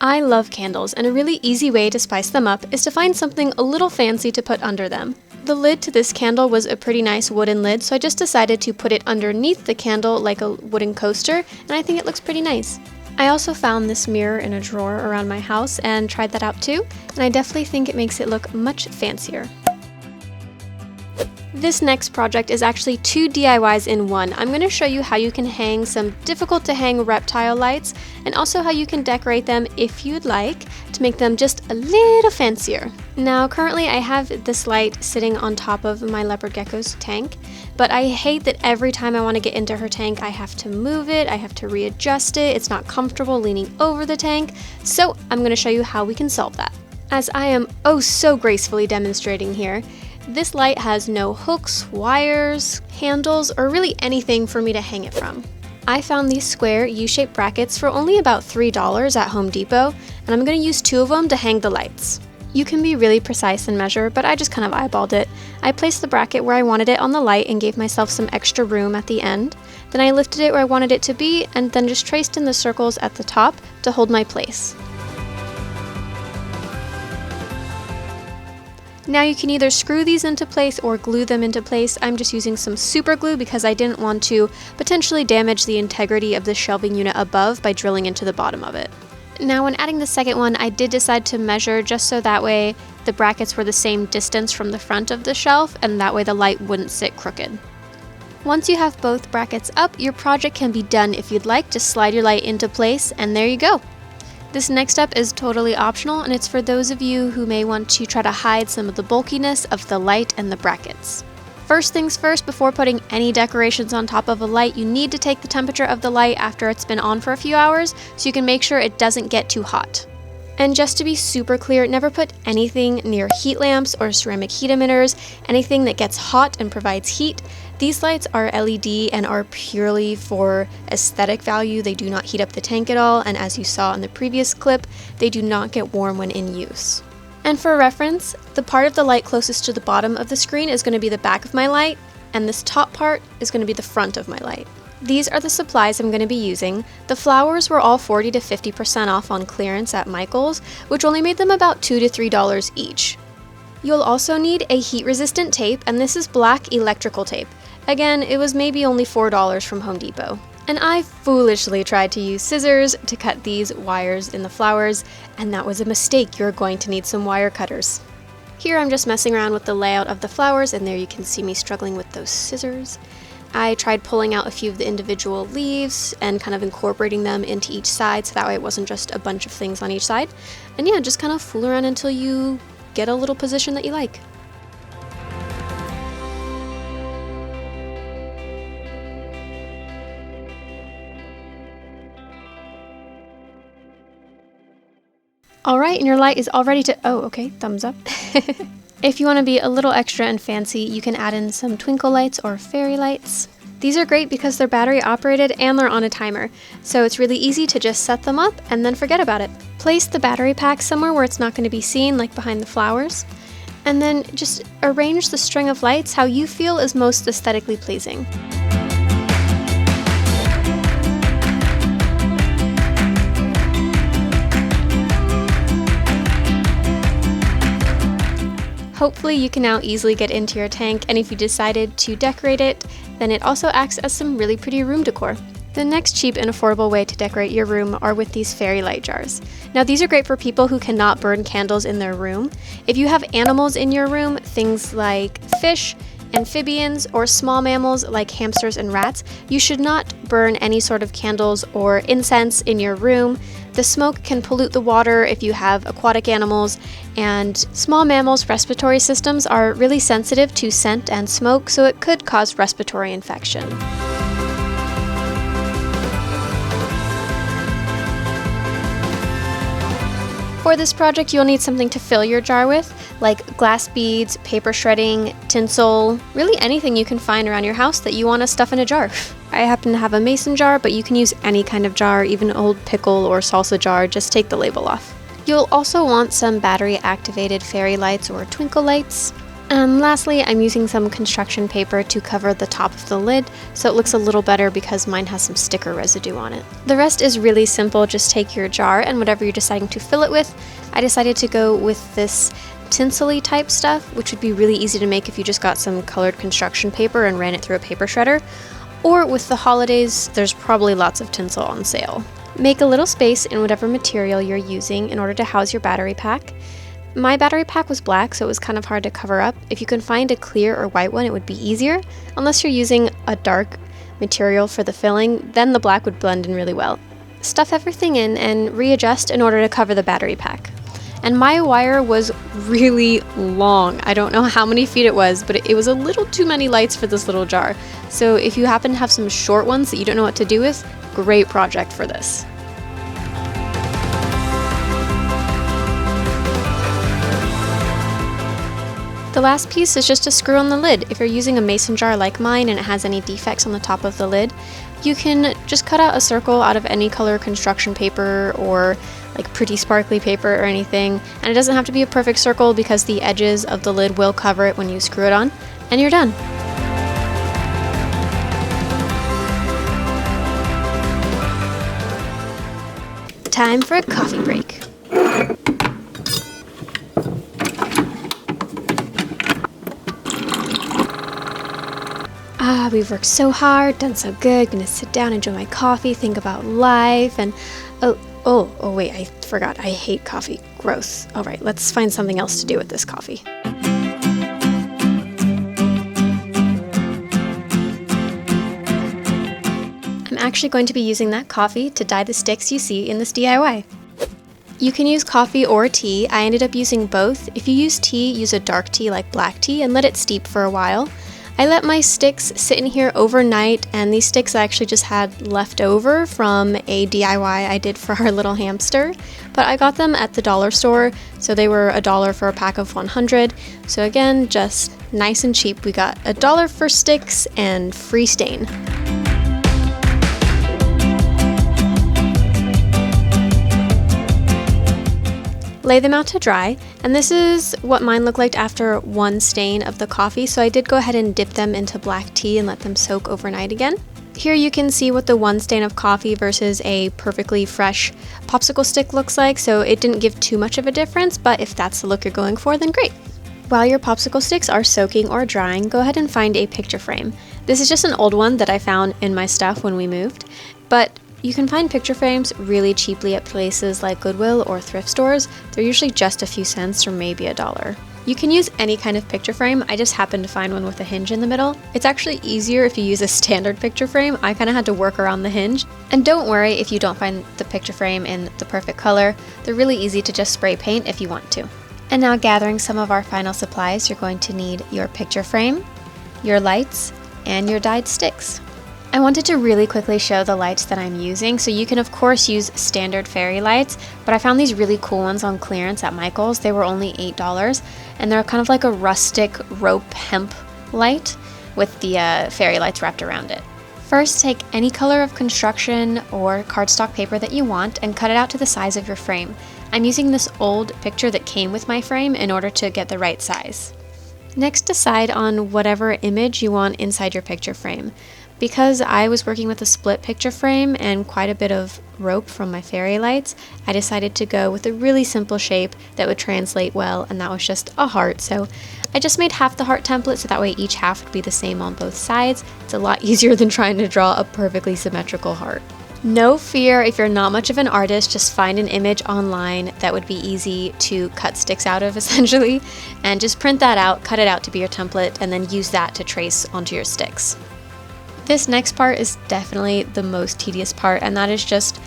I love candles, and a really easy way to spice them up is to find something a little fancy to put under them. The lid to this candle was a pretty nice wooden lid, so I just decided to put it underneath the candle like a wooden coaster, and I think it looks pretty nice. I also found this mirror in a drawer around my house and tried that out too, and I definitely think it makes it look much fancier. This next project is actually 2 DIYs in one. I'm going to show you how you can hang some difficult to hang reptile lights, and also how you can decorate them if you'd like to make them just a little fancier. Now currently I have this light sitting on top of my leopard gecko's tank, but I hate that every time I want to get into her tank I have to move it, I have to readjust it, it's not comfortable leaning over the tank, so I'm going to show you how we can solve that. As I am oh so gracefully demonstrating here, this light has no hooks, wires, handles, or really anything for me to hang it from. I found these square U-shaped brackets for only about $3 at Home Depot, and I'm going to use 2 of them to hang the lights. You can be really precise and measure, but I just kind of eyeballed it. I placed the bracket where I wanted it on the light and gave myself some extra room at the end. Then I lifted it where I wanted it to be, and then just traced in the circles at the top to hold my place. Now you can either screw these into place or glue them into place. I'm just using some super glue because I didn't want to potentially damage the integrity of the shelving unit above by drilling into the bottom of it. Now when adding the second one, I did decide to measure just so that way the brackets were the same distance from the front of the shelf, and that way the light wouldn't sit crooked. Once you have both brackets up, your project can be done. If you'd like, just slide your light into place and there you go. This next step is totally optional, and it's for those of you who may want to try to hide some of the bulkiness of the light and the brackets. First things first, before putting any decorations on top of a light, you need to take the temperature of the light after it's been on for a few hours so you can make sure it doesn't get too hot. And just to be super clear, never put anything near heat lamps or ceramic heat emitters, anything that gets hot and provides heat. These lights are LED and are purely for aesthetic value. They do not heat up the tank at all, and as you saw in the previous clip, they do not get warm when in use. And for reference, the part of the light closest to the bottom of the screen is going to be the back of my light, and this top part is going to be the front of my light. These are the supplies I'm going to be using. The flowers were all 40 to 50% off on clearance at Michael's, which only made them about $2 to $3 each. You'll also need a heat-resistant tape, and this is black electrical tape. Again, it was maybe only $4 from Home Depot. And I foolishly tried to use scissors to cut these wires in the flowers, and that was a mistake. You're going to need some wire cutters. Here I'm just messing around with the layout of the flowers, and there you can see me struggling with those scissors. I tried pulling out a few of the individual leaves and kind of incorporating them into each side, so that way it wasn't just a bunch of things on each side. And yeah, just kind of fool around until you get a little position that you like. Alright, and your light is all ready to, oh, okay, thumbs up. If you want to be a little extra and fancy, you can add in some twinkle lights or fairy lights. These are great because they're battery operated and they're on a timer, so it's really easy to just set them up and then forget about it. Place the battery pack somewhere where it's not going to be seen, like behind the flowers, and then just arrange the string of lights how you feel is most aesthetically pleasing. Hopefully you can now easily get into your tank, and if you decided to decorate it, then it also acts as some really pretty room decor. The next cheap and affordable way to decorate your room are with these fairy light jars. Now these are great for people who cannot burn candles in their room. If you have animals in your room, things like fish, amphibians, or small mammals like hamsters and rats, you should not burn any sort of candles or incense in your room. The smoke can pollute the water if you have aquatic animals, and small mammals' respiratory systems are really sensitive to scent and smoke, so it could cause respiratory infection. For this project, you'll need something to fill your jar with, like glass beads, paper shredding, tinsel, really anything you can find around your house that you want to stuff in a jar. I happen to have a mason jar, but you can use any kind of jar, even an old pickle or salsa jar, just take the label off. You'll also want some battery-activated fairy lights or twinkle lights. And lastly, I'm using some construction paper to cover the top of the lid so it looks a little better because mine has some sticker residue on it. The rest is really simple. Just take your jar and whatever you're deciding to fill it with. I decided to go with this tinsel-y type stuff, which would be really easy to make if you just got some colored construction paper and ran it through a paper shredder. Or with the holidays, there's probably lots of tinsel on sale. Make a little space in whatever material you're using in order to house your battery pack. My battery pack was black, so it was kind of hard to cover up. If you can find a clear or white one, it would be easier. Unless you're using a dark material for the filling, then the black would blend in really well. Stuff everything in and readjust in order to cover the battery pack. And my wire was really long. I don't know how many feet it was, but it was a little too many lights for this little jar. So if you happen to have some short ones that you don't know what to do with, great project for this. The last piece is just a screw on the lid. If you're using a mason jar like mine and it has any defects on the top of the lid, you can just cut out a circle out of any color construction paper or like pretty sparkly paper or anything. And it doesn't have to be a perfect circle because the edges of the lid will cover it when you screw it on, and you're done. Time for a coffee break. We've worked so hard, done so good, gonna sit down, enjoy my coffee, think about life, and oh wait, I forgot, I hate coffee. Gross. Alright, let's find something else to do with this coffee. I'm actually going to be using that coffee to dye the sticks you see in this DIY. You can use coffee or tea. I ended up using both. If you use tea, use a dark tea like black tea and let it steep for a while. I let my sticks sit in here overnight, and these sticks I actually just had left over from a DIY I did for our little hamster, but I got them at the dollar store, so they were $1 for a pack of 100. So again, just nice and cheap. We got $1 for sticks and free stain. Lay them out to dry, and this is what mine looked like after one stain of the coffee, so I did go ahead and dip them into black tea and let them soak overnight again. Here you can see what the one stain of coffee versus a perfectly fresh popsicle stick looks like, so it didn't give too much of a difference, but if that's the look you're going for, then great. While your popsicle sticks are soaking or drying, go ahead and find a picture frame. This is just an old one that I found in my stuff when we moved, but you can find picture frames really cheaply at places like Goodwill or thrift stores. They're usually just a few cents or maybe $1. You can use any kind of picture frame. I just happened to find one with a hinge in the middle. It's actually easier if you use a standard picture frame. I kind of had to work around the hinge. And don't worry if you don't find the picture frame in the perfect color. They're really easy to just spray paint if you want to. And now, gathering some of our final supplies, you're going to need your picture frame, your lights, and your dyed sticks. I wanted to really quickly show the lights that I'm using, so you can of course use standard fairy lights, but I found these really cool ones on clearance at Michael's. They were only $8, and they're kind of like a rustic rope hemp light with the fairy lights wrapped around it. First, take any color of construction or cardstock paper that you want and cut it out to the size of your frame. I'm using this old picture that came with my frame in order to get the right size. Next, decide on whatever image you want inside your picture frame. Because I was working with a split picture frame and quite a bit of rope from my fairy lights, I decided to go with a really simple shape that would translate well, and that was just a heart. So I just made half the heart template so that way each half would be the same on both sides. It's a lot easier than trying to draw a perfectly symmetrical heart. No fear if you're not much of an artist, just find an image online that would be easy to cut sticks out of essentially, and just print that out, cut it out to be your template, and then use that to trace onto your sticks. This next part is definitely the most tedious part, and that is just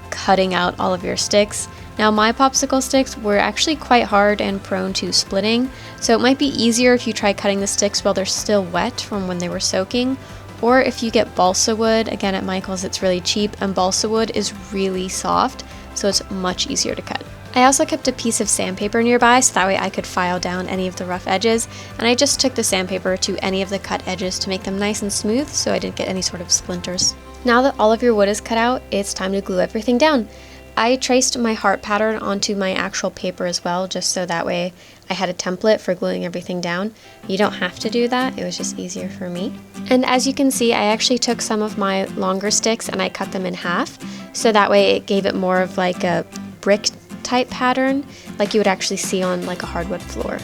cutting out all of your sticks. Now, my popsicle sticks were actually quite hard and prone to splitting, so it might be easier if you try cutting the sticks while they're still wet from when they were soaking, or if you get balsa wood. Again, at Michael's it's really cheap, and balsa wood is really soft, so it's much easier to cut. I also kept a piece of sandpaper nearby so that way I could file down any of the rough edges, and I just took the sandpaper to any of the cut edges to make them nice and smooth so I didn't get any sort of splinters. Now that all of your wood is cut out, it's time to glue everything down. I traced my heart pattern onto my actual paper as well, just so that way I had a template for gluing everything down. You don't have to do that, it was just easier for me. And as you can see, I actually took some of my longer sticks and I cut them in half, so that way it gave it more of like a brick type pattern, like you would actually see on like a hardwood floor.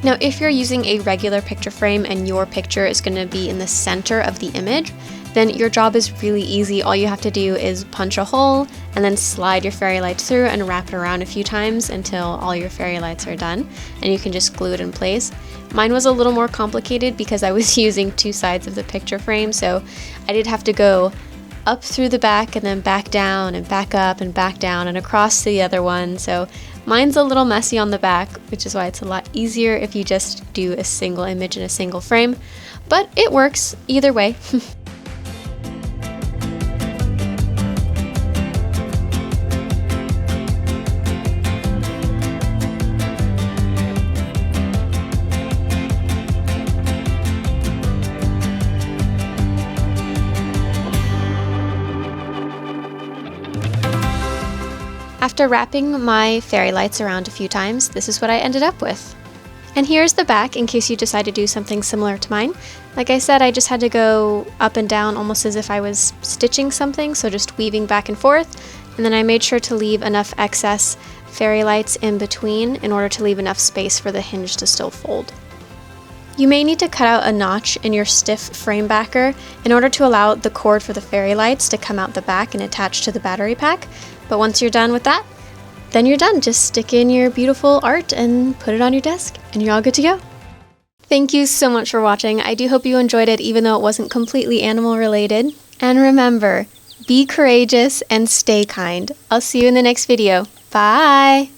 Now, if you're using a regular picture frame and your picture is going to be in the center of the image, then your job is really easy. All you have to do is punch a hole and then slide your fairy lights through and wrap it around a few times until all your fairy lights are done, and you can just glue it in place. Mine was a little more complicated because I was using two sides of the picture frame, so I did have to go up through the back and then back down and back up and back down and across to the other one. So mine's a little messy on the back, which is why it's a lot easier if you just do a single image in a single frame, but it works either way. After wrapping my fairy lights around a few times, this is what I ended up with. And here's the back in case you decide to do something similar to mine. Like I said, I just had to go up and down almost as if I was stitching something, so just weaving back and forth. And then I made sure to leave enough excess fairy lights in between in order to leave enough space for the hinge to still fold. You may need to cut out a notch in your stiff frame backer in order to allow the cord for the fairy lights to come out the back and attach to the battery pack. But once you're done with that, then you're done. Just stick in your beautiful art and put it on your desk and you're all good to go. Thank you so much for watching. I do hope you enjoyed it even though it wasn't completely animal related. And remember, be courageous and stay kind. I'll see you in the next video. Bye!